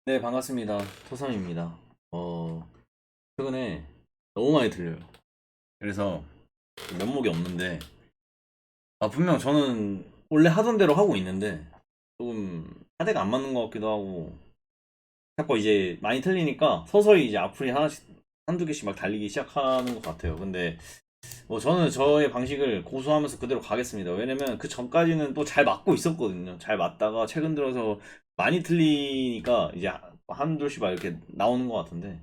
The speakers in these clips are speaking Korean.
네, 반갑습니다. 토삼입니다. 최근에 너무 많이 들려요. 그래서 면목이 없는데, 분명 저는 원래 하던 대로 하고 있는데, 조금 하대가 안 맞는 것 같기도 하고, 자꾸 이제 많이 틀리니까 서서히 이제 악플이 하나씩, 한두 개씩 막 달리기 시작하는 것 같아요. 근데 저는 저의 방식을 고수하면서 그대로 가겠습니다. 왜냐면 그 전까지는 또 잘 맞고 있었거든요. 잘 맞다가 최근 들어서 많이 틀리니까 이제 한둘씩 막 이렇게 나오는 것 같은데,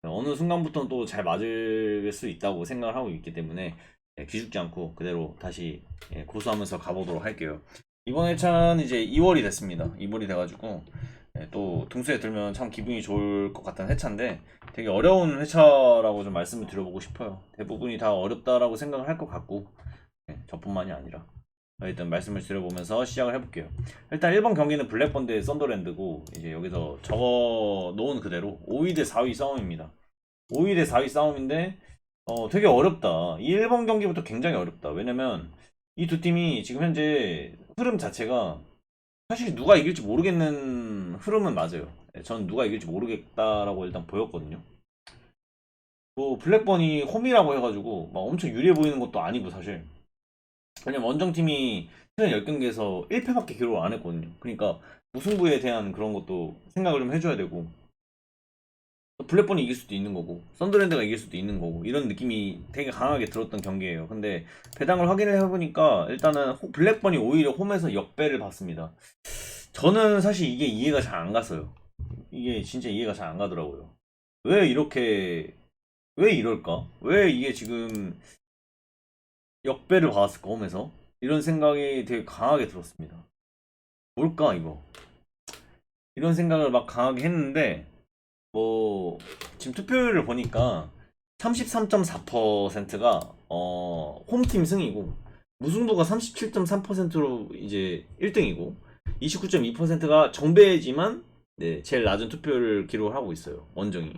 어느 순간부터는 또 잘 맞을 수 있다고 생각을 하고 있기 때문에 기죽지 않고 그대로 다시 고수하면서 가보도록 할게요. 이번 회차는 이제 2월이 됐습니다. 2월이 돼가지고 또 등수에 들면 참 기분이 좋을 것 같은 회차인데, 되게 어려운 회차라고 좀 말씀을 드려보고 싶어요. 대부분이 다 어렵다라고 생각을 할 것 같고, 저뿐만이 아니라 일단 말씀을 드려보면서 시작을 해볼게요. 일단 1번 경기는 블랙번 대 썬더랜드고, 이제 여기서 적어 놓은 그대로 5위 대 4위 싸움입니다. 5위 대 4위 싸움인데 되게 어렵다. 이 1번 경기부터 굉장히 어렵다. 왜냐면 이 두 팀이 지금 현재 흐름 자체가 사실 누가 이길지 모르겠는 흐름은 맞아요. 전 누가 이길지 모르겠다라고 일단 보였거든요. 뭐 블랙번이 홈이라고 해가지고 막 엄청 유리해 보이는 것도 아니고 사실. 왜냐면 원정팀이 최근 10경기에서 1패밖에 기록을 안 했거든요. 그러니까 무승부에 대한 그런 것도 생각을 좀 해줘야 되고, 블랙번이 이길 수도 있는 거고 썬더랜드가 이길 수도 있는 거고, 이런 느낌이 되게 강하게 들었던 경기예요. 근데 배당을 확인을 해보니까 일단은 블랙번이 오히려 홈에서 역배를 받습니다. 저는 사실 이게 이해가 잘 안 갔어요. 이게 진짜 이해가 잘 안 가더라고요. 왜 이렇게, 왜 이럴까? 왜 이게 지금 역배를 받았을까 홈에서? 이런 생각이 되게 강하게 들었습니다. 뭘까 이거? 이런 생각을 막 강하게 했는데, 뭐 지금 투표율을 보니까 33.4%가 홈팀 승이고, 무승부가 37.3%로 이제 1등이고, 29.2%가 정배지만 네, 제일 낮은 투표를 기록을 하고 있어요. 원정이.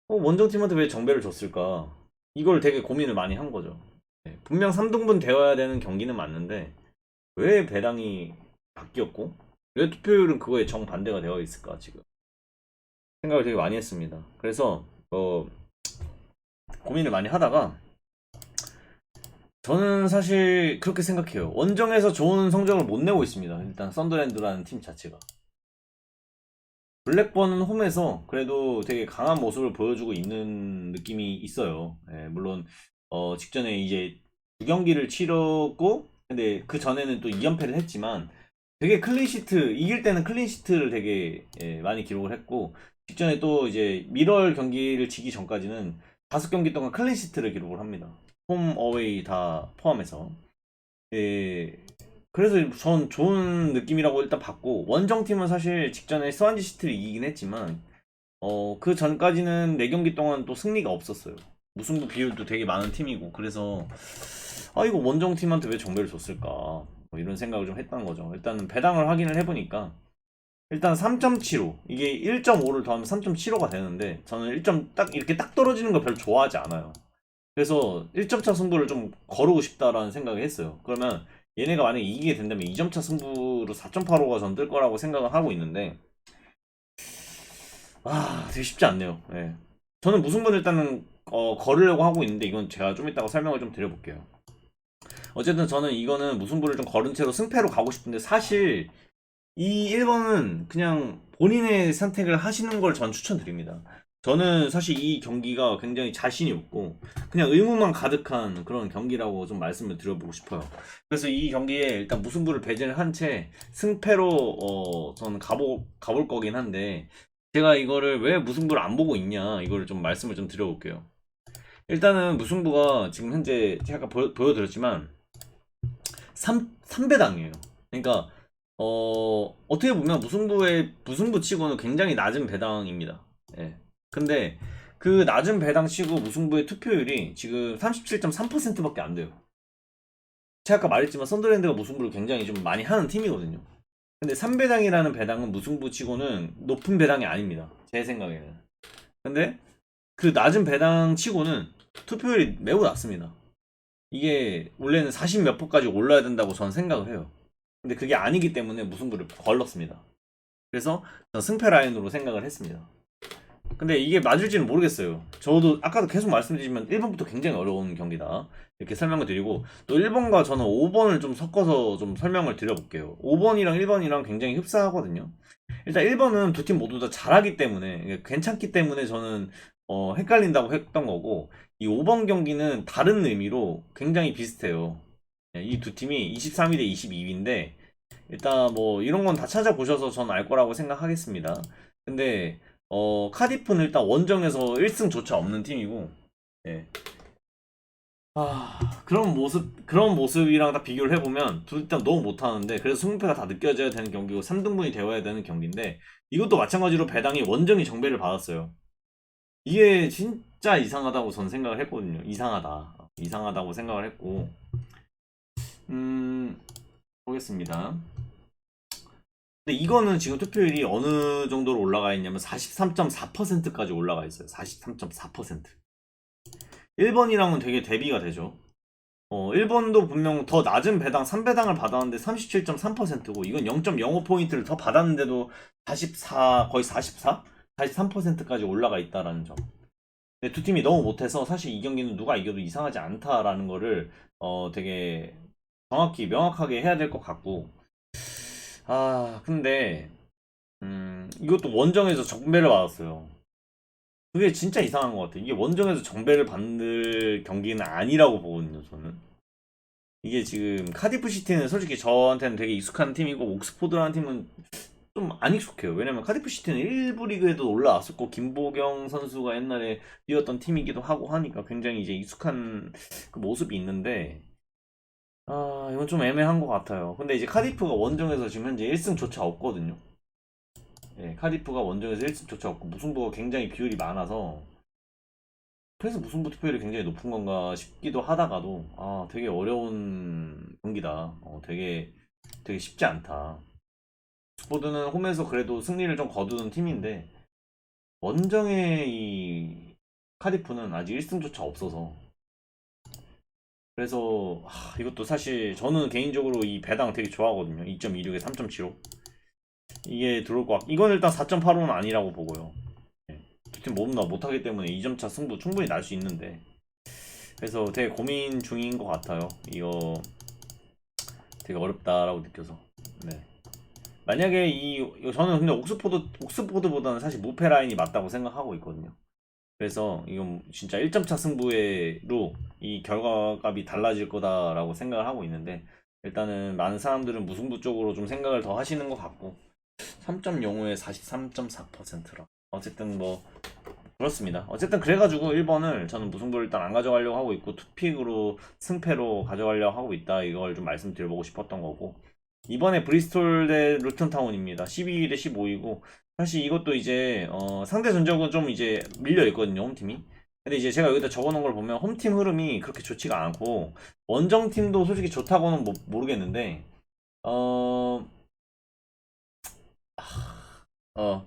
원정팀한테 왜 정배를 줬을까? 이걸 되게 고민을 많이 한 거죠. 네, 분명 3등분 되어야 되는 경기는 맞는데 왜 배당이 바뀌었고, 왜 투표율은 그거에 정반대가 되어 있을까 지금 생각을 되게 많이 했습니다. 그래서 고민을 많이 하다가 저는 사실 그렇게 생각해요. 원정에서 좋은 성적을 못 내고 있습니다. 일단 썬더랜드라는 팀 자체가. 블랙번은 홈에서 그래도 되게 강한 모습을 보여주고 있는 느낌이 있어요. 물론 직전에 이제 두 경기를 치렀고, 근데 그 전에는 또 2연패를 했지만 되게 클린시트, 이길 때는 클린시트를 되게 많이 기록을 했고, 직전에 또 이제 미럴 경기를 지기 전까지는 5경기 동안 클린시트를 기록을 합니다. 홈 어웨이 다 포함해서. 예, 그래서 전 좋은 느낌이라고 일단 봤고, 원정팀은 사실 직전에 스완지 시티를 이기긴 했지만 그 전까지는 4경기 동안 또 승리가 없었어요. 무승부 비율도 되게 많은 팀이고, 그래서 이거 원정팀한테 왜 정배를 줬을까, 뭐 이런 생각을 좀 했던 거죠. 일단은 배당을 확인을 해보니까 일단 3.75, 이게 1.5를 더하면 3.75가 되는데, 저는 1점 딱 이렇게 딱 떨어지는 거 별로 좋아하지 않아요. 그래서 1점 차 승부를 좀 거르고 싶다라는 생각을 했어요. 그러면 얘네가 만약에 이기게 된다면 2점 차 승부로 4.85가 전 뜰 거라고 생각을 하고 있는데, 되게 쉽지 않네요. 예. 저는 무승부를 일단은 걸으려고 하고 있는데, 이건 제가 좀 이따가 설명을 좀 드려볼게요. 어쨌든 저는 이거는 무승부를 좀 걸은 채로 승패로 가고 싶은데, 사실 이 1번은 그냥 본인의 선택을 하시는 걸 전 추천드립니다. 저는 사실 이 경기가 굉장히 자신이 없고 그냥 의무만 가득한 그런 경기라고 좀 말씀을 드려보고 싶어요. 그래서 이 경기에 일단 무승부를 배제를 한 채 승패로 저는 가볼 거긴 한데, 제가 이거를 왜 무승부를 안 보고 있냐, 이거를 좀 말씀을 좀 드려볼게요. 일단은 무승부가 지금 현재 제가 보여드렸지만 3배당이에요. 그러니까 어떻게 보면 무승부 치고는 굉장히 낮은 배당입니다. 예. 근데 그 낮은 배당 치고 무승부의 투표율이 지금 37.3%밖에 안 돼요. 제가 아까 말했지만 썬더랜드가 무승부를 굉장히 좀 많이 하는 팀이거든요. 근데 3배당이라는 배당은 무승부 치고는 높은 배당이 아닙니다. 제 생각에는. 근데 그 낮은 배당 치고는 투표율이 매우 낮습니다. 이게 원래는 40 몇 %까지 올라야 된다고 저는 생각을 해요. 근데 그게 아니기 때문에 무승부를 걸렀습니다. 그래서 저는 승패 라인으로 생각을 했습니다. 근데 이게 맞을지는 모르겠어요. 저도 아까도 계속 말씀드리지만 1번부터 굉장히 어려운 경기다. 이렇게 설명을 드리고 또 1번과 저는 5번을 좀 섞어서 좀 설명을 드려볼게요. 5번이랑 1번이랑 굉장히 흡사하거든요. 일단 1번은 두 팀 모두 다 잘하기 때문에 괜찮기 때문에 저는 헷갈린다고 했던 거고 이 5번 경기는 다른 의미로 굉장히 비슷해요. 이 두 팀이 23위 대 22위인데 일단 뭐 이런 건 다 찾아보셔서 전 알 거라고 생각하겠습니다. 근데 카디프는 일단 원정에서 1승조차 없는 팀이고 예. 그런 모습이랑 딱 비교를 해보면 둘 다 너무 못하는데 그래서 승패가 다 느껴져야 되는 경기고 3등분이 되어야 되는 경기인데 이것도 마찬가지로 배당이 원정이 정배를 받았어요. 이게 진짜 이상하다고 전 생각을 했거든요. 이상하다고 생각을 했고 음 보겠습니다. 근데 이거는 지금 투표율이 어느 정도로 올라가 있냐면 43.4%까지 올라가 있어요. 43.4%. 1번이랑은 되게 대비가 되죠. 1번도 분명 더 낮은 배당 3배당을 받았는데 37.3%고 이건 0.05포인트를 더 받았는데도 44 거의 44? 43%까지 올라가 있다라는 점. 근데 두 팀이 너무 못해서 사실 이 경기는 누가 이겨도 이상하지 않다라는 거를 되게 정확히 명확하게 해야 될 것 같고 근데 이것도 원정에서 정배를 받았어요. 그게 진짜 이상한 것 같아. 이게 원정에서 정배를 받을 경기는 아니라고 보거든요, 저는. 이게 지금 카디프 시티는 솔직히 저한테는 되게 익숙한 팀이고 옥스포드라는 팀은 좀 안 익숙해요. 왜냐면 카디프 시티는 1부 리그에도 올라왔었고 김보경 선수가 옛날에 뛰었던 팀이기도 하고 하니까 굉장히 이제 익숙한 그 모습이 있는데 이건 좀 애매한 것 같아요. 근데 이제 카디프가 원정에서 지금 현재 1승조차 없거든요. 예, 카디프가 원정에서 1승조차 없고 무승부가 굉장히 비율이 많아서 그래서 무승부 투표율이 굉장히 높은 건가 싶기도 하다가도 되게 어려운 경기다. 되게 쉽지 않다. 스포드는 홈에서 그래도 승리를 좀 거두는 팀인데 원정의 이 카디프는 아직 1승조차 없어서 그래서 이것도 사실 저는 개인적으로 이 배당 되게 좋아하거든요. 2.26에 3.75 이게 들어올 것 같고 이건 일단 4.85는 아니라고 보고요. 두 팀 모두 다 못하기 때문에 2점차 승부 충분히 날 수 있는데 그래서 되게 고민 중인 것 같아요. 이거 되게 어렵다라고 느껴서. 네. 만약에 저는 근데 옥스포드보다는 사실 무패 라인이 맞다고 생각하고 있거든요. 그래서 이건 진짜 1점차 승부로 이 결과값이 달라질 거다라고 생각을 하고 있는데 일단은 많은 사람들은 무승부 쪽으로 좀 생각을 더 하시는 것 같고 3.05에 43.4%라 어쨌든 뭐 그렇습니다. 어쨌든 그래가지고 1번을 저는 무승부를 일단 안 가져가려고 하고 있고 투픽으로 승패로 가져가려고 하고 있다 이걸 좀 말씀드려보고 싶었던 거고 이번에 브리스톨 대 루턴타운입니다. 12위 대 15위고 사실 이것도 이제 상대 전적은 좀 이제 밀려 있거든요 홈팀이. 근데 이제 제가 여기다 적어놓은 걸 보면 홈팀 흐름이 그렇게 좋지가 않고 원정팀도 솔직히 좋다고는 모르겠는데 어, 어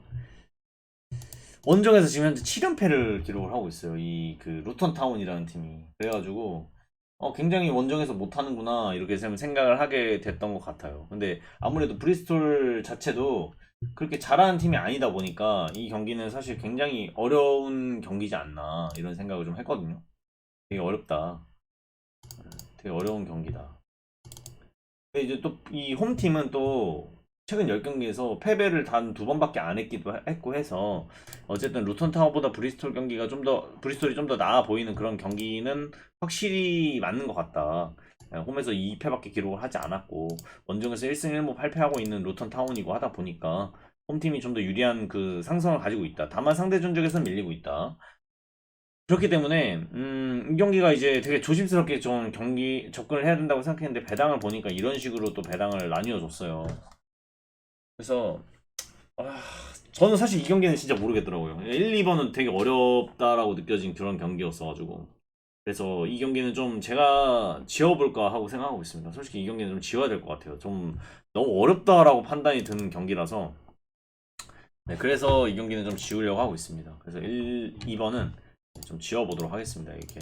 원정에서 지금 현재 7연패를 기록을 하고 있어요. 이 그 루턴 타운이라는 팀이. 그래가지고 굉장히 원정에서 못하는구나 이렇게 생각을 하게 됐던 것 같아요. 근데 아무래도 브리스톨 자체도 그렇게 잘하는 팀이 아니다 보니까 이 경기는 사실 굉장히 어려운 경기지 않나 이런 생각을 좀 했거든요. 되게 어렵다. 되게 어려운 경기다. 근데 이제 또 이 홈팀은 또 최근 10경기에서 패배를 단 두 번밖에 안 했기도 했고 해서 어쨌든 루턴 타워보다 브리스톨 경기가 브리스톨이 좀 더 나아 보이는 그런 경기는 확실히 맞는 것 같다. 홈에서 2패밖에 기록을 하지 않았고 원정에서 1승 1무 8패하고 있는 루턴 타운이고 하다 보니까 홈팀이 좀 더 유리한 그 상성을 가지고 있다. 다만 상대 전적에서는 밀리고 있다. 그렇기 때문에 이 경기가 이제 되게 조심스럽게 좀 경기 접근을 해야 된다고 생각했는데 배당을 보니까 이런 식으로 또 배당을 나뉘어 줬어요. 그래서 아, 저는 사실 이 경기는 진짜 모르겠더라고요. 1, 2번은 되게 어렵다라고 느껴진 그런 경기였어가지고 그래서 이 경기는 좀 제가 지워볼까 하고 생각하고 있습니다. 솔직히 이 경기는 좀 지워야 될 것 같아요. 좀 너무 어렵다라고 판단이 드는 경기라서 네, 그래서 이 경기는 좀 지우려고 하고 있습니다. 그래서 2번은 좀 지워보도록 하겠습니다. 이렇게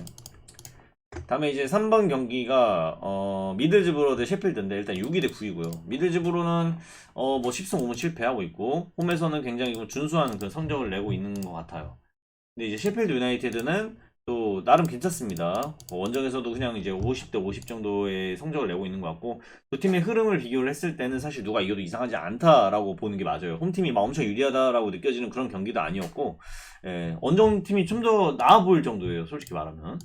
다음에 이제 3번 경기가 미들즈브로 대 셰필드인데 일단 6위 대 9위고요. 미들즈브로는 뭐 10승 5무 실패하고 있고 홈에서는 굉장히 준수한 그 성적을 내고 있는 것 같아요. 근데 이제 셰필드 유나이티드는 또 나름 괜찮습니다. 원정에서도 그냥 이제 50대 50 정도의 성적을 내고 있는 것 같고 두 팀의 흐름을 비교를 했을 때는 사실 누가 이겨도 이상하지 않다라고 보는 게 맞아요. 홈팀이 막 엄청 유리하다라고 느껴지는 그런 경기도 아니었고 원정팀이 좀 더 나아 보일 정도예요. 솔직히 말하면.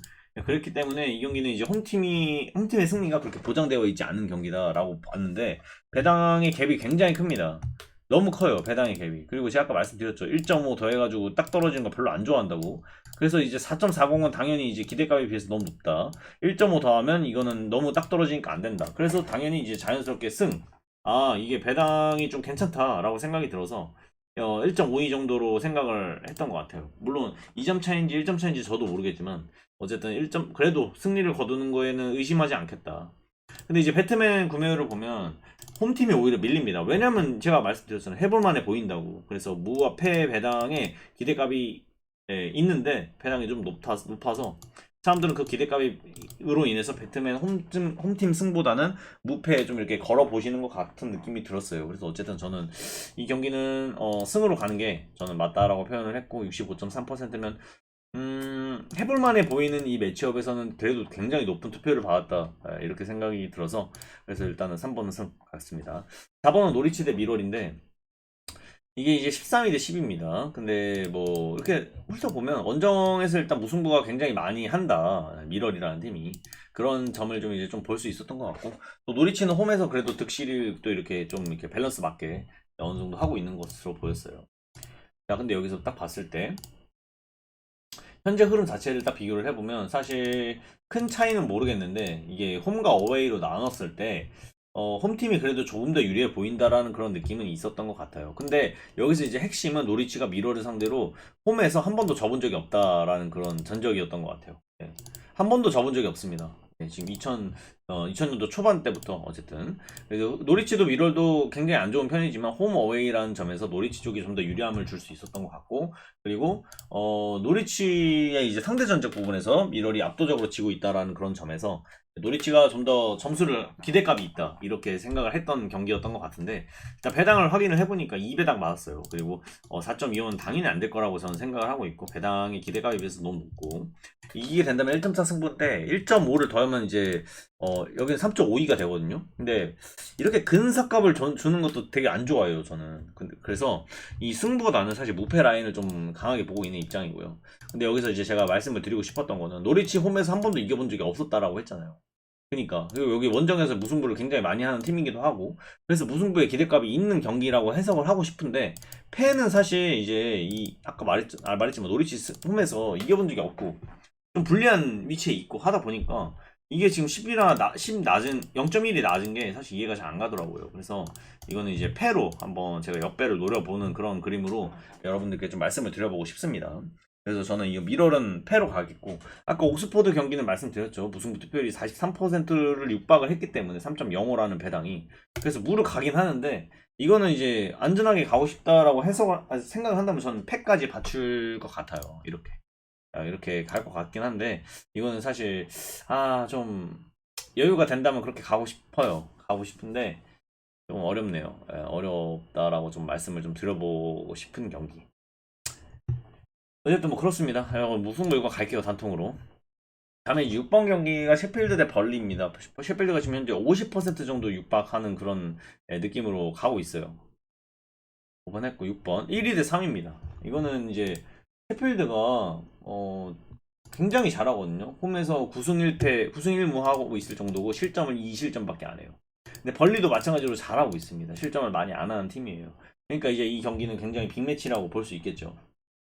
그렇기 때문에 이 경기는 이제 홈팀의 승리가 그렇게 보장되어 있지 않은 경기다라고 봤는데 배당의 갭이 굉장히 큽니다. 너무 커요, 배당의 갭이. 그리고 제가 아까 말씀드렸죠. 1.5 더해가지고 딱 떨어지는 거 별로 안 좋아한다고. 그래서 이제 4.40은 당연히 이제 기대값에 비해서 너무 높다. 1.5 더하면 이거는 너무 딱 떨어지니까 안 된다. 그래서 당연히 이제 자연스럽게 이게 배당이 좀 괜찮다라고 생각이 들어서 1.52 정도로 생각을 했던 것 같아요. 물론 2점 차인지 1점 차인지 저도 모르겠지만 어쨌든 그래도 승리를 거두는 거에는 의심하지 않겠다. 근데 이제 배트맨 구매율을 보면 홈팀이 오히려 밀립니다. 왜냐면 제가 말씀드렸잖아요. 해볼만해 보인다고. 그래서 무와 패 배당에 기대값이 있는데 배당이 좀 높아서 사람들은 그 기대값으로 인해서 배트맨 홈팀 승보다는 무패에 좀 이렇게 걸어 보시는 것 같은 느낌이 들었어요. 그래서 어쨌든 저는 이 경기는 승으로 가는 게 저는 맞다라고 표현을 했고 65.3%면 해볼만해 보이는 이 매치업에서는 그래도 굉장히 높은 투표를 받았다 이렇게 생각이 들어서 그래서 일단은 3번은 승 갔습니다. 4번은 노리치 대 미럴인데 이게 이제 13위 대 10입니다. 근데 뭐 이렇게 훑어보면 원정에서 일단 무승부가 굉장히 많이 한다. 미럴이라는 팀이 그런 점을 좀 이제 좀 볼 수 있었던 것 같고 또 노리치는 홈에서 그래도 득실을 또 이렇게 좀 이렇게 밸런스 맞게 어느 정도 하고 있는 것으로 보였어요. 자 근데 여기서 딱 봤을 때 현재 흐름 자체를 딱 비교를 해보면 사실 큰 차이는 모르겠는데 이게 홈과 어웨이로 나눴을 때 홈팀이 그래도 조금 더 유리해 보인다라는 그런 느낌은 있었던 것 같아요. 근데 여기서 이제 핵심은 노리치가 미러를 상대로 홈에서 한 번도 져본 적이 없다라는 그런 전적이었던 것 같아요. 네. 한 번도 져본 적이 없습니다. 네, 지금 2000년도 초반 때부터 어쨌든 그래서 노리치도 미럴도 굉장히 안 좋은 편이지만 홈 어웨이라는 점에서 노리치 쪽이 좀 더 유리함을 줄 수 있었던 것 같고 그리고 노리치의 이제 상대 전적 부분에서 미럴이 압도적으로 지고 있다라는 그런 점에서 노리치가 좀 더 점수를 기대값이 있다 이렇게 생각을 했던 경기였던 것 같은데 일단 배당을 확인을 해보니까 2배당 맞았어요. 그리고 4.25는 당연히 안 될 거라고 저는 생각을 하고 있고 배당이 기대값에 비해서 너무 높고 이기게 된다면 1.4 승부인데 1.5를 더하면 이제 여기는 3.52가 되거든요. 근데 이렇게 근사값을 주는 것도 되게 안 좋아해요 저는. 그래서 이 승부가 나는 사실 무패 라인을 좀 강하게 보고 있는 입장이고요. 근데 여기서 이제 제가 말씀을 드리고 싶었던 거는 노리치 홈에서 한 번도 이겨본 적이 없었다라고 했잖아요. 그러니까 그리고 여기 원정에서 무승부를 굉장히 많이 하는 팀이기도 하고 그래서 무승부의 기대값이 있는 경기라고 해석을 하고 싶은데 패는 사실 이제 이 아까 말했지만 노리치 홈에서 이겨본 적이 없고 좀 불리한 위치에 있고 하다 보니까 이게 지금 10 낮은 0.1이 낮은 게 사실 이해가 잘 안 가더라고요. 그래서 이거는 이제 패로 한번 제가 역배를 노려보는 그런 그림으로 여러분들께 좀 말씀을 드려보고 싶습니다. 그래서 저는 이 미럴은 패로 가겠고 아까 옥스포드 경기는 말씀드렸죠. 무승부 투표율이 43%를 육박을 했기 때문에 3.05라는 배당이 그래서 무를 가긴 하는데 이거는 이제 안전하게 가고 싶다라고 생각을 한다면 저는 패까지 받출 것 같아요. 이렇게 갈 것 같긴 한데 이거는 사실 좀 여유가 된다면 그렇게 가고 싶어요. 가고 싶은데 좀 어렵네요. 어렵다라고 좀 말씀을 좀 드려보고 싶은 경기. 어쨌든 뭐 그렇습니다. 무승부 이거 갈게요 단통으로. 다음에 6번 경기가 셰필드 대 벌리입니다. 셰필드가 지금 현재 50% 정도 육박하는 그런 느낌으로 가고 있어요. 5번 했고 6번 1위 대 3위입니다. 이거는 이제 셰필드가 굉장히 잘하거든요. 홈에서 9승 1패, 9승 1무 하고 있을 정도고 실점을 2실점밖에 안 해요. 근데 벌리도 마찬가지로 잘하고 있습니다. 실점을 많이 안 하는 팀이에요. 그러니까 이제 이 경기는 굉장히 빅매치라고 볼 수 있겠죠.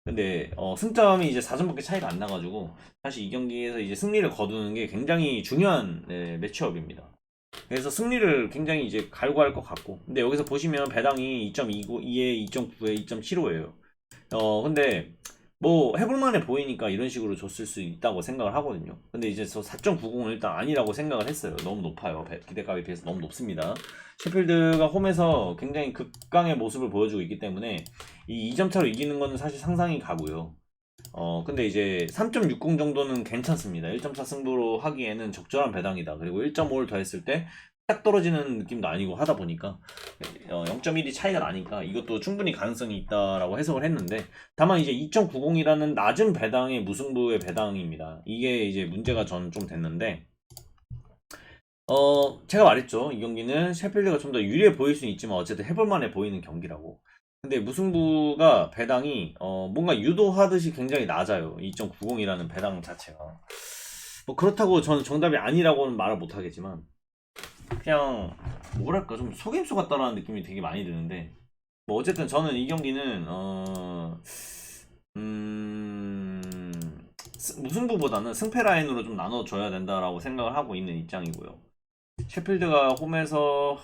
근데 승점이 이제 4점밖에 차이가 안 나가지고 사실 이 경기에서 이제 승리를 거두는 게 굉장히 중요한 매치업입니다. 그래서 승리를 굉장히 이제 갈구할 것 같고 근데 여기서 보시면 배당이 2.29에 2.9에 2.75예요. 근데 뭐 해볼만해 보이니까 이런 식으로 줬을 수 있다고 생각을 하거든요. 근데 이제 저 4.90은 일단 아니라고 생각을 했어요. 너무 높아요. 기대값에 비해서 너무 높습니다. 셰필드가 홈에서 굉장히 극강의 모습을 보여주고 있기 때문에 이 2점 차로 이기는 거는 사실 상상이 가고요. 근데 이제 3.60 정도는 괜찮습니다. 1.4 승부로 하기에는 적절한 배당이다. 그리고 1.5를 더했을 때 딱 떨어지는 느낌도 아니고 하다 보니까 0.1이 차이가 나니까 이것도 충분히 가능성이 있다라고 해석을 했는데, 다만 이제 2.90이라는 낮은 배당의 무승부의 배당입니다. 이게 이제 문제가 전 좀 됐는데, 제가 말했죠. 이 경기는 셰필드가 좀 더 유리해 보일 수는 있지만 어쨌든 해볼만해 보이는 경기라고. 근데 무승부가 배당이 뭔가 유도하듯이 굉장히 낮아요. 2.90이라는 배당 자체가. 뭐 그렇다고 저는 정답이 아니라고는 말을 못하겠지만, 그냥 뭐랄까 좀 속임수 같다라는 느낌이 되게 많이 드는데, 뭐 어쨌든 저는 이 경기는 음, 무승부보다는 승패 라인으로 좀 나눠줘야 된다라고 생각을 하고 있는 입장이고요. 셰필드가 홈에서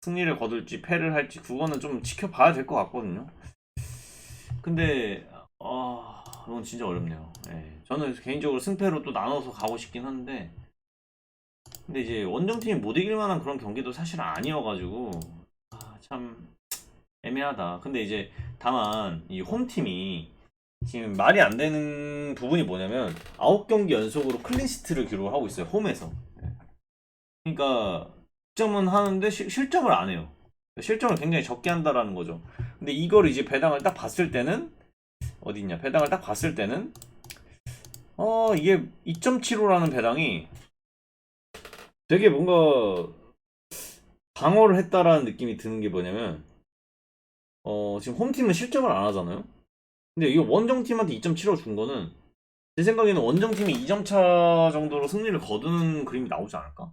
승리를 거둘지 패를 할지 그거는 좀 지켜봐야 될 것 같거든요. 근데 이건 진짜 어렵네요. 예. 저는 개인적으로 승패로 또 나눠서 가고 싶긴 한데, 근데 이제 원정팀이 못 이길 만한 그런 경기도 사실 아니어가지고 참 애매하다. 근데 이제 다만 이 홈팀이 지금 말이 안 되는 부분이 뭐냐면 9경기 연속으로 클린시트를 기록하고 있어요. 홈에서. 그러니까 득점은 하는데 실점을 안 해요. 실점을 굉장히 적게 한다라는 거죠. 근데 이걸 이제 배당을 딱 봤을 때는 어디 있냐? 배당을 딱 봤을 때는 이게 2.75라는 배당이 되게 뭔가 방어를 했다라는 느낌이 드는 게 뭐냐면, 지금 홈팀은 실점을 안 하잖아요. 근데 이거 원정팀한테 2.75 준 거는 제 생각에는 원정팀이 2점 차 정도로 승리를 거두는 그림이 나오지 않을까?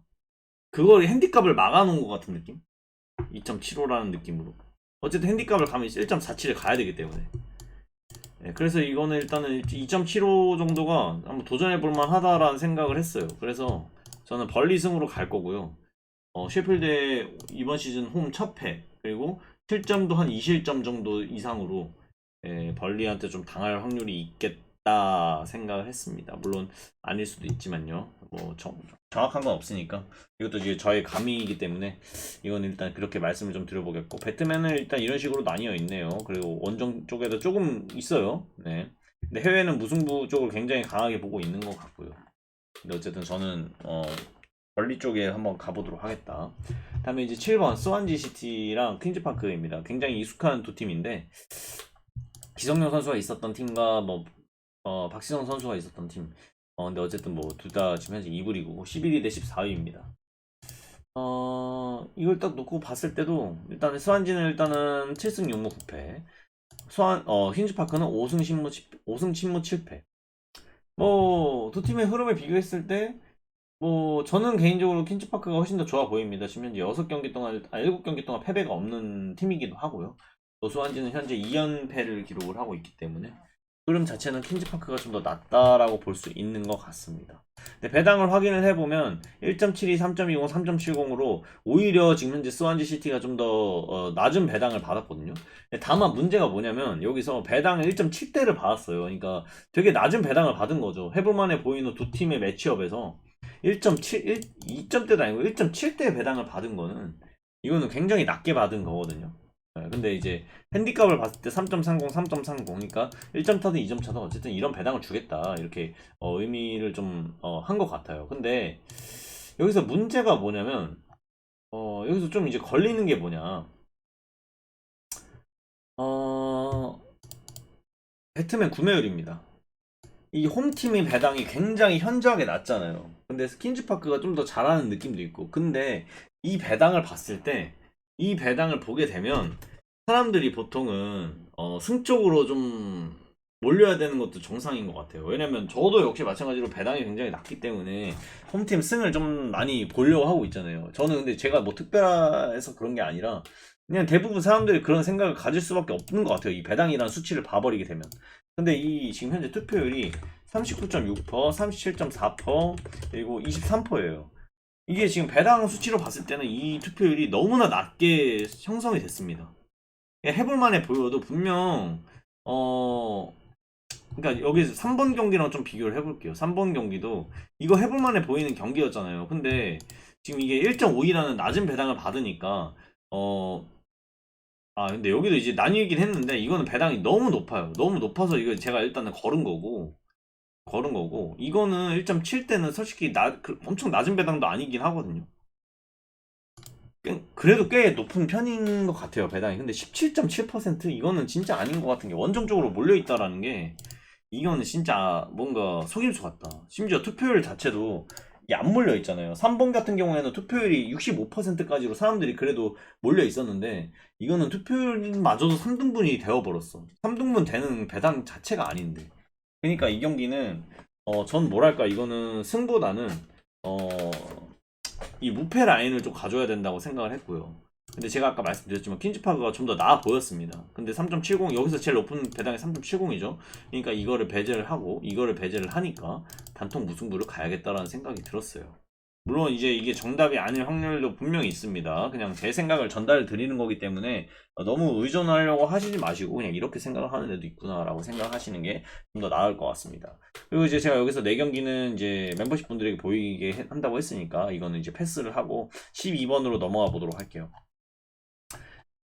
그걸 핸디값을 막아놓은 것 같은 느낌? 2.75라는 느낌으로. 어쨌든 핸디값을 가면 1.47을 가야 되기 때문에. 네, 그래서 이거는 일단은 2.75 정도가 한번 도전해볼 만하다라는 생각을 했어요. 그래서 저는 벌리승으로 갈 거고요. 셰필드의 이번 시즌 홈 첫 패, 그리고 실점도 한 2실점 정도 이상으로 벌리한테 좀 당할 확률이 있겠다 생각을 했습니다. 물론 아닐 수도 있지만요. 뭐 정확한 건 없으니까. 이것도 이제 저의 감이기 때문에 이건 일단 그렇게 말씀을 좀 드려보겠고, 배트맨은 일단 이런 식으로 나뉘어 있네요. 그리고 원정 쪽에도 조금 있어요. 네. 근데 해외는 무승부 쪽을 굉장히 강하게 보고 있는 것 같고요. 근데 어쨌든 저는 벌리 쪽에 한번 가보도록 하겠다. 다음에 이제 7번 스완지 시티랑 퀸즈파크입니다. 굉장히 익숙한 두 팀인데, 기성용 선수가 있었던 팀과 뭐 박시성 선수가 있었던 팀. 근데 어쨌든 뭐 둘 다 지금 현재 2부 리그고 11위 대 14위입니다. 이걸 딱 놓고 봤을 때도 일단 스완지는 일단은 7승 6무 9패. 퀸즈파크는 5승 5승 7패. 뭐 두 팀의 흐름을 비교했을 때 뭐 저는 개인적으로 퀸즈파크가 훨씬 더 좋아 보입니다. 지금 현재 6경기 동안 7경기 동안 패배가 없는 팀이기도 하고요. 또 스완지는 현재 2연패를 기록을 하고 있기 때문에 흐름 자체는 퀸즈파크가 좀 더 낫다라고 볼 수 있는 것 같습니다. 근데 배당을 확인을 해보면 1.72, 3.20, 3.70으로 오히려 지금 현재 스완지 시티가 좀 더 낮은 배당을 받았거든요. 다만 문제가 뭐냐면 여기서 배당 1.7대를 받았어요. 그러니까 되게 낮은 배당을 받은 거죠. 해볼만해 보이는 두 팀의 매치업에서 1.7, 2점대도 아니고 1.7대 배당을 받은 거는, 이거는 굉장히 낮게 받은 거거든요. 근데 이제 핸디값을 봤을 때 3.30, 3.30, 그러니까 1점 차든 2점 차든 어쨌든 이런 배당을 주겠다, 이렇게 의미를 좀 한 것 같아요. 근데 여기서 문제가 뭐냐면, 여기서 좀 이제 걸리는 게 뭐냐, 어, 배트맨 구매율입니다. 이 홈팀의 배당이 굉장히 현저하게 낮잖아요. 근데 스킨즈파크가 좀 더 잘하는 느낌도 있고. 근데 이 배당을 봤을 때, 이 배당을 보게 되면 사람들이 보통은 승 쪽으로 좀 몰려야 되는 것도 정상인 것 같아요. 왜냐면 저도 역시 마찬가지로 배당이 굉장히 낮기 때문에 홈팀 승을 좀 많이 보려고 하고 있잖아요. 저는 근데 제가 뭐 특별해서 그런 게 아니라 그냥 대부분 사람들이 그런 생각을 가질 수밖에 없는 것 같아요. 이 배당이라는 수치를 봐버리게 되면. 근데 이 지금 현재 투표율이 39.6%, 37.4%, 그리고 23%예요. 이게 지금 배당 수치로 봤을 때는 이 투표율이 너무나 낮게 형성이 됐습니다. 해볼만해 보여도 분명 그러니까 여기서 3번 경기랑 좀 비교를 해볼게요. 3번 경기도 이거 해볼만해 보이는 경기였잖아요. 근데 지금 이게 1.5이라는 낮은 배당을 받으니까 어 근데 여기도 이제 나뉘긴 했는데 이거는 배당이 너무 높아요. 너무 높아서 이거 제가 일단은 걸은 거고 이거는 1.7대는 솔직히 엄청 낮은 배당도 아니긴 하거든요. 그래도 꽤 높은 편인 것 같아요, 배당이. 근데 17.7% 이거는 진짜 아닌 것 같은 게 원정적으로 몰려 있다라는 게 이거는 진짜 뭔가 속임수 같다. 심지어 투표율 자체도 이게 안 몰려 있잖아요. 3번 같은 경우에는 투표율이 65%까지로 사람들이 그래도 몰려 있었는데 이거는 투표율마저도 3등분이 되어버렸어. 3등분 되는 배당 자체가 아닌데. 그러니까 이 경기는 전 뭐랄까 이거는 승보다는 어, 이 무패 라인을 좀 가져야 된다고 생각을 했고요. 근데 제가 아까 말씀드렸지만 퀸즈파그가 좀 더 나아 보였습니다. 근데 3.70 여기서 제일 높은 배당이 3.70이죠. 그러니까 이거를 배제를 하고 이거를 배제를 하니까 단통 무승부를 가야겠다라는 생각이 들었어요. 물론 이제 이게 정답이 아닐 확률도 분명히 있습니다. 그냥 제 생각을 전달 드리는 거기 때문에 너무 의존하려고 하시지 마시고 그냥 이렇게 생각을 하는 애도 있구나라고 생각하시는 게 좀 더 나을 것 같습니다. 그리고 이제 제가 여기서 4경기는 이제 멤버십 분들에게 보이게 한다고 했으니까 이거는 이제 패스를 하고 12번으로 넘어가 보도록 할게요.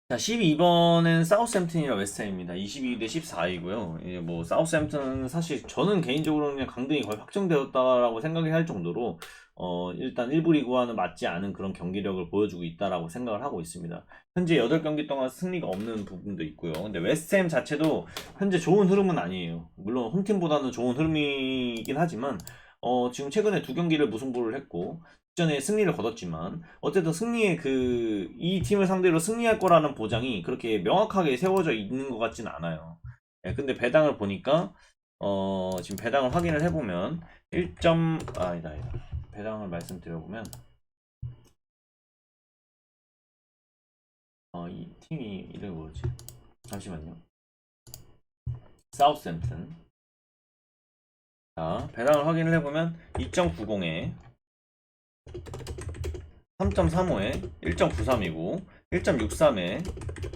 자, 12번은 사우스햄튼이랑 웨스트햄입니다. 22대 14이고요. 이제 뭐 사우스햄튼은 사실 저는 개인적으로 그냥 강등이 거의 확정되었다라고 생각이 할 정도로 일단 1부 리그와는 맞지 않은 그런 경기력을 보여주고 있다라고 생각을 하고 있습니다. 현재 8경기 동안 승리가 없는 부분도 있고요. 근데 웨스트햄 자체도 현재 좋은 흐름은 아니에요. 물론 홈팀보다는 좋은 흐름이긴 하지만 지금 최근에 2경기를 무승부를 했고 전에 승리를 거뒀지만 어쨌든 승리의 이 팀을 상대로 승리할 거라는 보장이 그렇게 명확하게 세워져 있는 것 같지는 않아요. 근데 배당을 보니까 지금 배당을 확인을 해보면 1점 아니다 배당을 말씀드려보면 이 팀이 이름이 뭐지? 잠시만요. 사우스햄튼. 자, 배당을 확인을 해보면 2.90에 3.35에 1.93이고 1.63에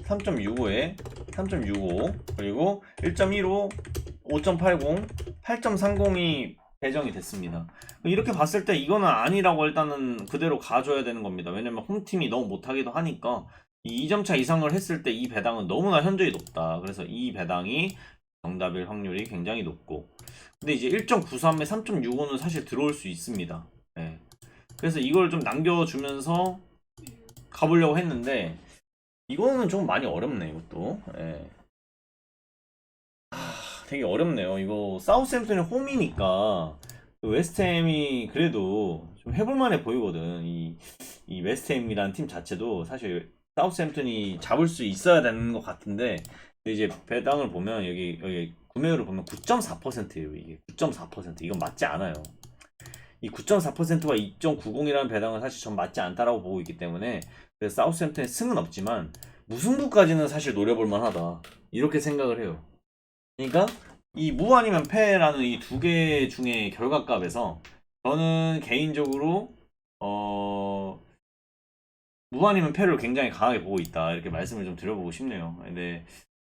3.65에 3.65 그리고 1.15 5.80 8.30이 배정이 됐습니다. 이렇게 봤을 때 이거는 아니라고 일단은 그대로 가져야 되는 겁니다. 왜냐면 홈팀이 너무 못하기도 하니까 이 2점차 이상을 했을 때 이 배당은 너무나 현저히 높다. 그래서 이 배당이 정답일 확률이 굉장히 높고 근데 이제 1.93에 3.65는 사실 들어올 수 있습니다. 네. 그래서 이걸 좀 남겨주면서 가보려고 했는데 이거는 좀 많이 어렵네 이것도. 예. 되게 어렵네요. 이거 사우스햄튼이 홈이니까 웨스트햄이 그래도 좀 해볼만해 보이거든. 이 웨스트햄이라는 팀 자체도 사실 사우스햄튼이 잡을 수 있어야 되는 것 같은데 근데 이제 배당을 보면 여기 구매율을 보면 9.4%예요. 이게 9.4% 이건 맞지 않아요. 이 9.4%와 2.90이라는 배당은 사실 전 맞지 않다라고 보고 있기 때문에 그래서 사우스햄튼의 승은 없지만 무승부까지는 사실 노려볼 만하다 이렇게 생각을 해요. 그러니까 이 무 아니면 패라는 이 두 개 중에 결과값에서 저는 개인적으로 어, 무 아니면 패를 굉장히 강하게 보고 있다 이렇게 말씀을 좀 드려보고 싶네요. 근데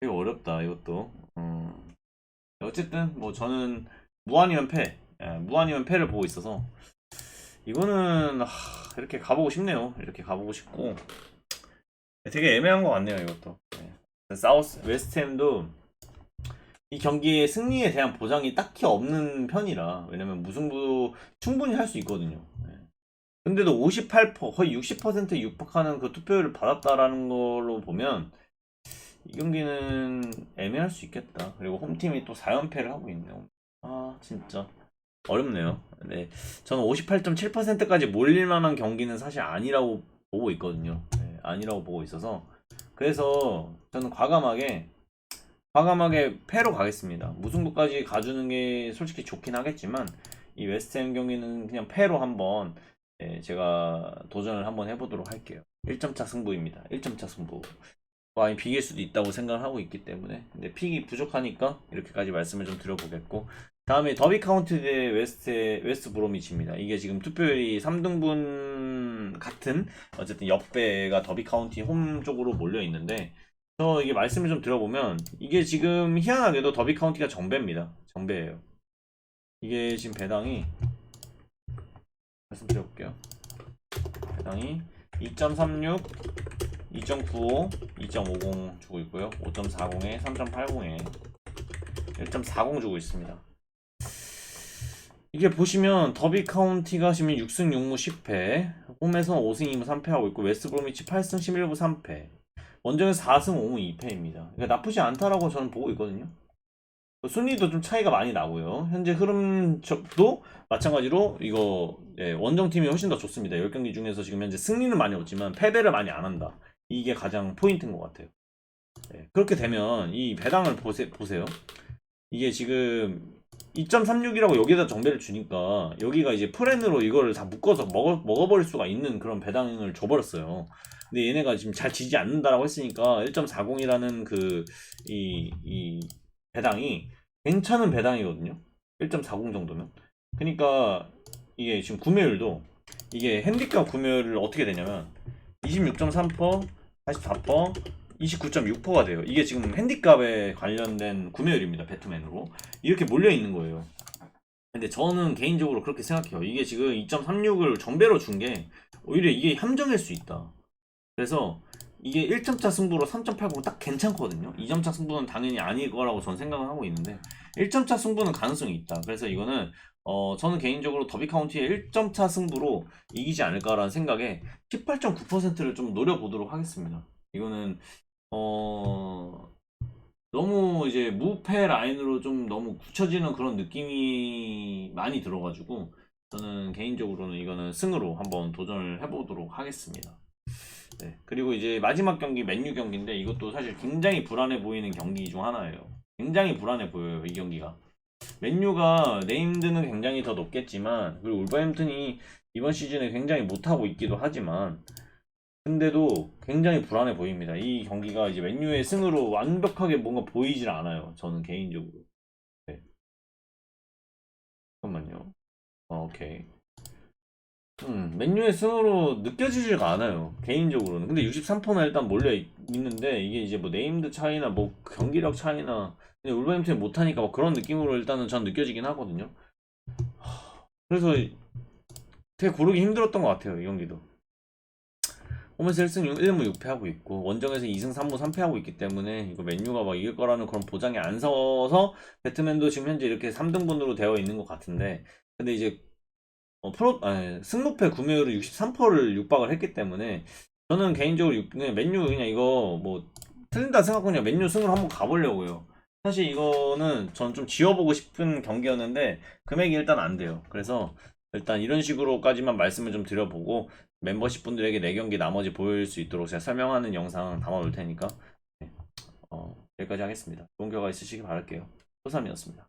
되게 어렵다 이것도. 어쨌든 뭐 저는 무 아니면 패, 무 아니면 패를 보고 있어서 이거는 이렇게 가보고 싶네요. 이렇게 가보고 싶고 되게 애매한 것 같네요. 이것도. 사우스 웨스트햄도 이 경기의 승리에 대한 보장이 딱히 없는 편이라 왜냐면 무승부 충분히 할 수 있거든요. 근데도 58% 거의 60%에 육박하는 그 투표율을 받았다라는 걸로 보면 이 경기는 애매할 수 있겠다. 그리고 홈팀이 또 4연패를 하고 있네요. 진짜 어렵네요. 네, 저는 58.7%까지 몰릴 만한 경기는 사실 아니라고 보고 있거든요. 아니라고 보고 있어서 그래서 저는 과감하게 패로 가겠습니다. 무승부까지 가주는 게 솔직히 좋긴 하겠지만 이 웨스트햄 경기는 그냥 패로 한번 제가 도전을 한번 해보도록 할게요. 1점차 승부입니다. 1점차 승부. 많이 비길 수도 있다고 생각을 하고 있기 때문에 근데 픽이 부족하니까 이렇게까지 말씀을 좀 드려보겠고 다음에 더비 카운티 대 웨스트 브로미치입니다. 이게 지금 투표율이 3등분 같은 어쨌든 역배가 더비 카운티 홈 쪽으로 몰려 있는데 이게 말씀을 좀 들어보면 이게 지금 희한하게도 더비 카운티가 정배입니다. 정배예요. 이게 지금 배당이 말씀드려볼게요. 배당이 2.36, 2.95, 2.50 주고 있고요. 5.40에 3.80에 1.40 주고 있습니다. 이게 보시면 더비 카운티가 지금 6승 6무 10패, 홈에서 5승 2무 3패 하고 있고 웨스트 브로미치 8승 11무 3패, 원정에서 4승 5무 2패입니다. 그러니까 나쁘지 않다라고 저는 보고 있거든요. 순위도 좀 차이가 많이 나고요. 현재 흐름도 마찬가지로 이거 원정팀이 훨씬 더 좋습니다. 10경기 중에서 지금 현재 승리는 많이 없지만 패배를 많이 안 한다. 이게 가장 포인트인 것 같아요. 그렇게 되면 이 배당을 보세요. 이게 지금 2.36이라고 여기에다 정배를 주니까 여기가 이제 프렌으로 이거를 다 묶어서 먹어버릴 수가 있는 그런 배당을 줘버렸어요. 근데 얘네가 지금 잘 지지 않는다라고 했으니까 1.40이라는 이 배당이 괜찮은 배당이거든요. 1.40 정도면. 그러니까 이게 지금 구매율도 이게 핸디캡 구매율을 어떻게 되냐면 26.3%, 44%, 29.6%가 돼요. 이게 지금 핸디캡에 관련된 구매율입니다. 배트맨으로. 이렇게 몰려 있는 거예요. 근데 저는 개인적으로 그렇게 생각해요. 이게 지금 2.36을 정배로 준 게 오히려 이게 함정일 수 있다. 그래서 이게 1점차 승부로 3.80 딱 괜찮거든요. 2점차 승부는 당연히 아닐 거라고 저는 생각을 하고 있는데 1점차 승부는 가능성이 있다. 그래서 이거는 저는 개인적으로 더비 카운티의 1점차 승부로 이기지 않을까라는 생각에 18.9%를 좀 노려보도록 하겠습니다. 이거는 너무 이제 무패 라인으로 좀 너무 굳혀지는 그런 느낌이 많이 들어가지고 저는 개인적으로는 이거는 승으로 한번 도전을 해보도록 하겠습니다. 네, 그리고 이제 마지막 경기 맨유 경기인데 이것도 사실 굉장히 불안해 보이는 경기 중 하나예요. 굉장히 불안해 보여요, 이 경기가. 맨유가 네임드는 굉장히 더 높겠지만, 그리고 울버햄튼이 이번 시즌에 굉장히 못하고 있기도 하지만, 근데도 굉장히 불안해 보입니다. 이 경기가 이제 맨유의 승으로 완벽하게 뭔가 보이질 않아요. 저는 개인적으로. 네. 잠깐만요. 오케이. 맨유의 승으로 느껴지지가 않아요. 개인적으로는. 근데 63%나 일단 있는데, 이게 이제 뭐 네임드 차이나 뭐 경기력 차이나, 그냥 울버햄튼이 못하니까 뭐 그런 느낌으로 일단은 전 느껴지긴 하거든요. 그래서 되게 고르기 힘들었던 것 같아요, 이 경기도. 홈에서 1승 1무 6패 하고 있고, 원정에서 2승 3무 3패 하고 있기 때문에, 이거 맨유가 막 이길 거라는 그런 보장이 안 서서, 배트맨도 지금 현재 이렇게 3등분으로 되어 있는 것 같은데, 근데 이제 승무패 구매율은 63%를 육박을 했기 때문에 저는 개인적으로 그냥 맨유 그냥 이거 뭐 틀린다 생각하고 그냥 맨유 승으로 한번 가보려고요. 사실 이거는 전 좀 지워보고 싶은 경기였는데 금액이 일단 안 돼요. 그래서 일단 이런 식으로까지만 말씀을 좀 드려보고 멤버십 분들에게 4경기 나머지 보일 수 있도록 제가 설명하는 영상 담아올 테니까 네. 여기까지 하겠습니다. 좋은 결과 있으시길 바랄게요. 소삼이었습니다.